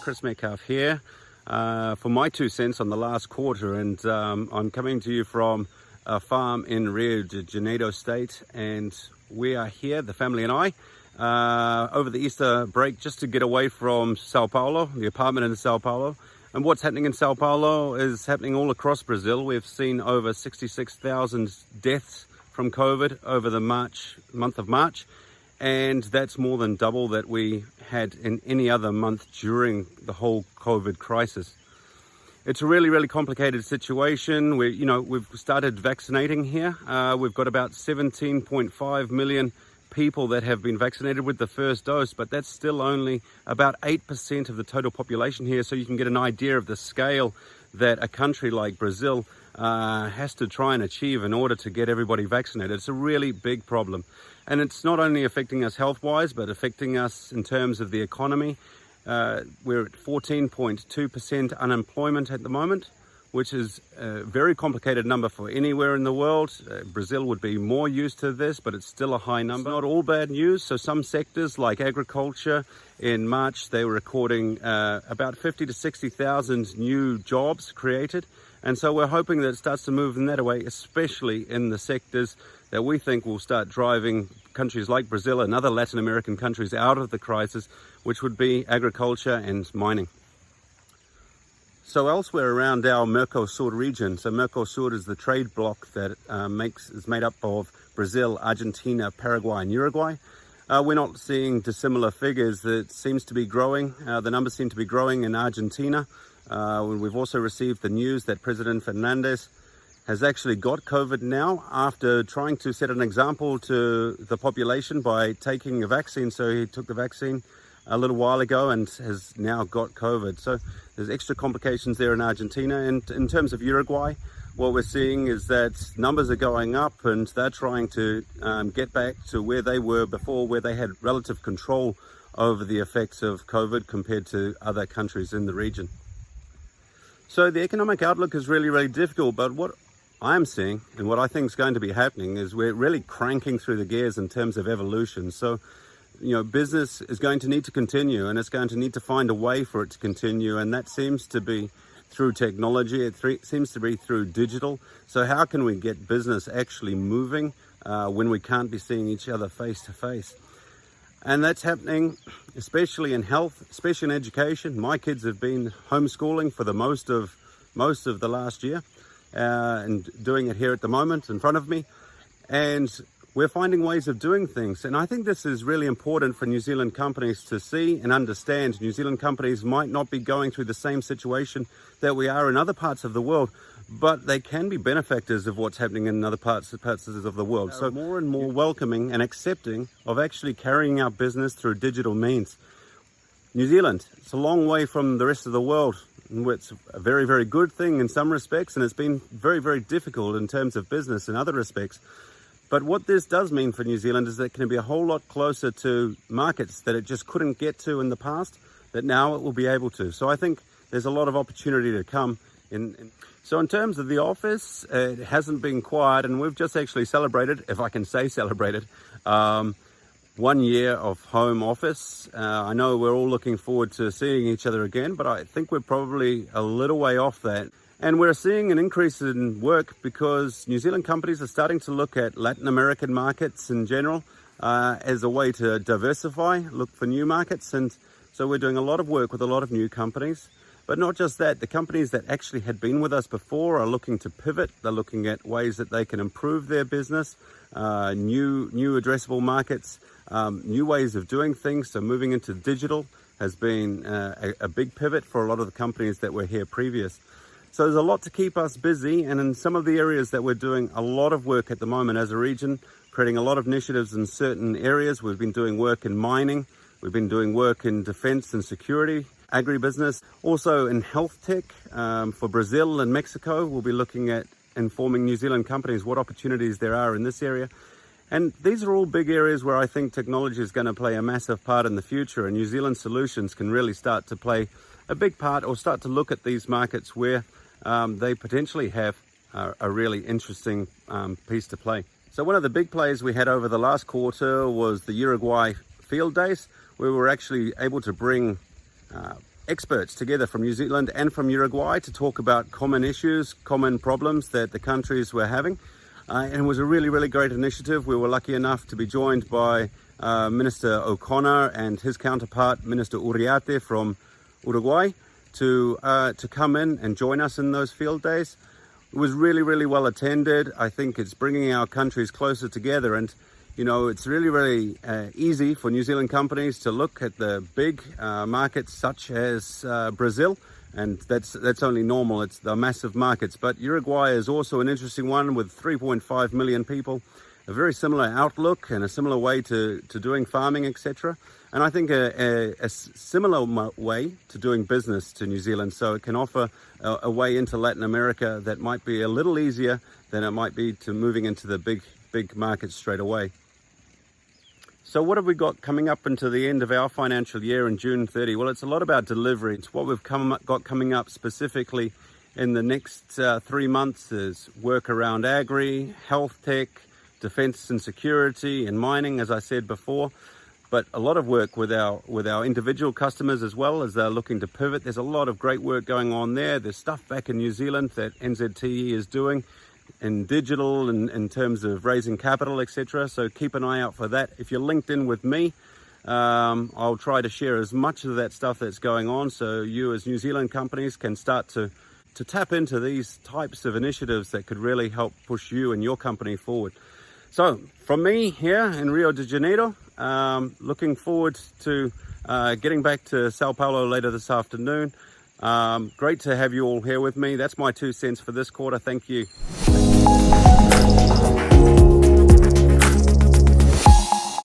Chris Metcalfe here for my 2 cents on the last quarter, and I'm coming to you from a farm in Rio de Janeiro state, and we are here, the family and I, over the Easter break just to get away from Sao Paulo, the apartment in Sao Paulo. And what's happening in Sao Paulo is happening all across Brazil. We've seen over 66,000 deaths from COVID over the month of March, and that's more than double that we had in any other month during the whole COVID crisis. It's a really complicated situation. We've started vaccinating here. We've got about 17.5 million people that have been vaccinated with the first dose, but that's still only about 8% of the total population here. So you can get an idea of the scale that a country like Brazil has to try and achieve in order to get everybody vaccinated. It's a really big problem. And it's not only affecting us health-wise, but affecting us in terms of the economy. We're at 14.2% unemployment at the moment, which is a very complicated number for anywhere in the world. Brazil would be more used to this, but it's still a high number. It's not all bad news. So some sectors like agriculture, in March, they were recording about 50 to 60,000 new jobs created. And so we're hoping that it starts to move in that way, especially in the sectors that we think will start driving countries like Brazil and other Latin American countries out of the crisis, which would be agriculture and mining. So elsewhere around our Mercosur region, so Mercosur is the trade bloc that is made up of Brazil, Argentina, Paraguay and Uruguay. We're not seeing dissimilar figures. It seems to be growing. The numbers seem to be growing in Argentina. We've also received the news that President Fernandez has actually got COVID now after trying to set an example to the population by taking a vaccine. So he took the vaccine a little while ago and has now got COVID. So there's extra complications there in Argentina. And in terms of Uruguay, what we're seeing is that numbers are going up and they're trying to get back to where they were before, where they had relative control over the effects of COVID compared to other countries in the region. So the economic outlook is really difficult, but what I'm seeing and what I think is going to be happening is we're really cranking through the gears in terms of evolution. So, business is going to need to continue, and it's going to need to find a way for it to continue, and that seems to be through technology. It seems to be through digital. So how can we get business actually moving when we can't be seeing each other face to face? And that's happening especially in health, especially in education. My kids have been homeschooling for the most of the last year, and doing it here at the moment in front of me. And we're finding ways of doing things. And I think this is really important for New Zealand companies to see and understand. New Zealand companies might not be going through the same situation that we are in other parts of the world, but they can be benefactors of what's happening in other parts of the world. So more and more welcoming and accepting of actually carrying out business through digital means. New Zealand, it's a long way from the rest of the world. It's a very good thing in some respects, and it's been very difficult in terms of business in other respects. But what this does mean for New Zealand is that it can be a whole lot closer to markets that it just couldn't get to in the past, that now it will be able to. So I think there's a lot of opportunity to come. So in terms of the office, it hasn't been quiet, and we've just actually celebrated, if I can say celebrated, 1 year of home office. I know we're all looking forward to seeing each other again, but I think we're probably a little way off that. And we're seeing an increase in work because New Zealand companies are starting to look at Latin American markets in general as a way to diversify, look for new markets. And so we're doing a lot of work with a lot of new companies. But not just that, the companies that actually had been with us before are looking to pivot. They're looking at ways that they can improve their business, new addressable markets, new ways of doing things. So moving into digital has been a big pivot for a lot of the companies that were here previous. So there's a lot to keep us busy, and in some of the areas that we're doing a lot of work at the moment as a region, creating a lot of initiatives in certain areas. We've been doing work in mining, we've been doing work in defense and security, agribusiness, also in health tech. For Brazil and Mexico, we'll be looking at informing New Zealand companies what opportunities there are in this area. And these are all big areas where I think technology is going to play a massive part in the future, and New Zealand solutions can really start to play a big part, or start to look at these markets where they potentially have a really interesting piece to play. So one of the big plays we had over the last quarter was the Uruguay Field Days, where we were actually able to bring experts together from New Zealand and from Uruguay to talk about common issues, common problems that the countries were having. And it was a really, really great initiative. We were lucky enough to be joined by Minister O'Connor and his counterpart, Minister Uriarte from Uruguay, to come in and join us in those field days. It was really, really well attended. I think it's bringing our countries closer together, and you know, it's really, really easy for New Zealand companies to look at the big markets such as Brazil, and that's only normal. It's the massive markets. But Uruguay is also an interesting one with 3.5 million people, a very similar outlook and a similar way to doing farming, etc. And I think a similar way to doing business to New Zealand. So it can offer a way into Latin America that might be a little easier than it might be to moving into the big markets straight away. So what have we got coming up into the end of our financial year in June 30? Well, it's a lot about delivery. It's what we've got coming up specifically in the next 3 months is work around agri, health tech, defense and security, and mining, as I said before. But a lot of work with our individual customers as well as they're looking to pivot. There's a lot of great work going on there. There's stuff back in New Zealand that NZTE is doing in digital and in terms of raising capital, etc. So keep an eye out for that. If you're linked in with me, I'll try to share as much of that stuff that's going on so you as New Zealand companies can start to tap into these types of initiatives that could really help push you and your company forward. So from me here in Rio de Janeiro, looking forward to getting back to Sao Paulo later this afternoon. Great to have you all here with me. That's my 2 cents for this quarter. Thank you.